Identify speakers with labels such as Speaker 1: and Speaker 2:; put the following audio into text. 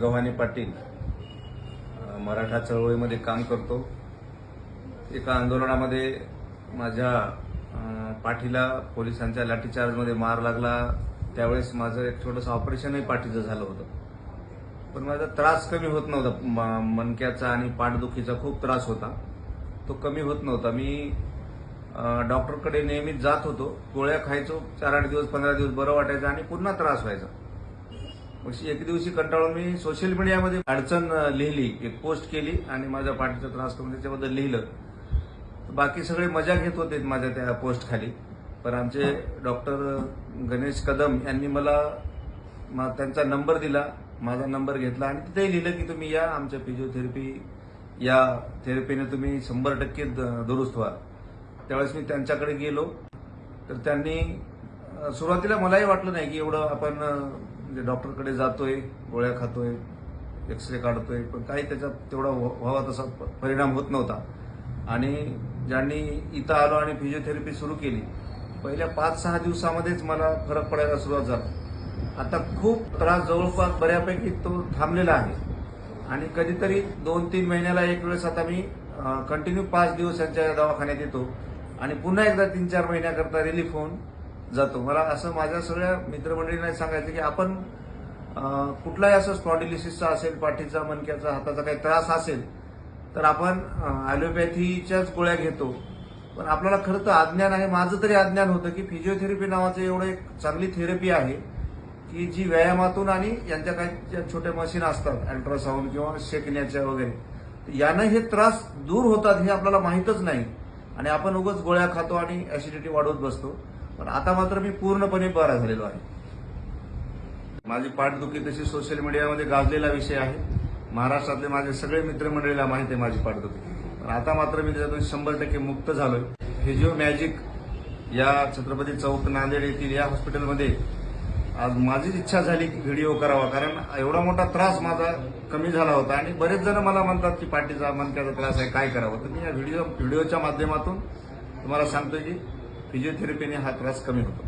Speaker 1: गव्हाणे पाटील मराठा चळवळीमध्ये काम करतो। एका आंदोलनामध्ये माझ्या पाठीला पोलिसांच्या लाठीचार्जमध्ये मार लागला। त्यावेळेस माझं एक छोटंसं ऑपरेशनही पाठीचं झालं होतं, पण माझा त्रास कमी होत नव्हता। मणक्याचा आणि पाठदुखीचा खूप त्रास होता, तो कमी होत नव्हता। मी डॉक्टरकडे नेहमीच जात होतो, गोळ्या खायचो, 4-8 दिवस 15 दिवस बरं वाटायचं आणि पुन्हा त्रास व्हायचा। मग एक दिवशी कंटाळून मी सोशल मीडियामध्ये अडचण लिहिली, एक पोस्ट केली आणि माझ्या पाठीचा त्रास करून त्याच्याबद्दल लिहिलं। बाकी सगळे मजा घेत होते माझ्या त्या पोस्ट खाली, पण आमचे डॉक्टर गणेश कदम यांनी मला त्यांचा नंबर दिला, माझा नंबर घेतला आणि तिथेही लिहिलं की तुम्ही या, आमच्या फिजिओथेरपी या थेरपीने तुम्ही 100% दुरुस्त व्हा। त्यावेळेस मी त्यांच्याकडे गेलो, तर त्यांनी सुरुवातीला मलाही वाटलं नाही की एवढं आपण डॉक्टरकडे जातोय, गोळ्या खातोय, एक्सरे काढतोय, पण काही त्याचा तेवढा व्हावा तसा परिणाम होत नव्हता। आणि ज्यांनी इथं आलो आणि फिजिओथेरपी सुरू केली, पहिल्या 5-6 दिवसामध्येच मला फरक पडायला सुरुवात झाला। आता खूप त्रास जवळपास बऱ्यापैकी तो थांबलेला आहे आणि कधीतरी 2-3 महिन्याला एक वेळेस आता मी कंटिन्यू 5 दिवस यांच्या दवाखान्यात येतो आणि पुन्हा एकदा 3-4 महिन्याकरता रिलीफ होऊन जातो। मला असं माझ्या सगळ्या मित्रमंडळींना सांगायचं की आपण कुठलाही असं स्पॉन्डिलिसिसचा असेल, पाठीचा, मणक्याचा, हाताचा काही त्रास असेल तर आपण ॲलोपॅथीच्याच गोळ्या घेतो, पण आपल्याला खरं तर अज्ञान आहे। माझं तरी अज्ञान होतं की फिजिओथेरपी नावाचं एवढं एक चांगली थेरपी आहे की जी व्यायामातून आणि यांच्या काही छोटे मशीन असतात, अल्ट्रासाऊंड किंवा शेकण्याच्या वगैरे, यानं हे त्रास दूर होतात हे आपल्याला माहीतच नाही आणि आपण उगाच गोळ्या खातो आणि ऍसिडिटी वाढवत बसतो। पण आता मात्र मी पूर्णपणे बरा झालेलो आहे। माझी पाठदुखी तशी सोशल मीडियामध्ये गाजलेला विषय आहे। महाराष्ट्रातले माझे सगळे मित्रमंडळीला माहिती आहे माझी पाठदुखी, पण आता मात्र मी त्याच्यातून 100% मुक्त झालोय। फिजिओ मॅजिक या छत्रपती चौक नांदेड येथील या हॉस्पिटलमध्ये आज माझीच इच्छा झाली की व्हिडिओ करावा, कारण एवढा मोठा त्रास माझा कमी झाला होता आणि बरेच जण मला म्हणतात की पाठीचा, मणक्याचा त्रास आहे, काय करावं। तर मी या व्हिडिओच्या माध्यमातून तुम्हाला सांगतोय की फिजिओथेरपीने हा त्रास कमी होतो।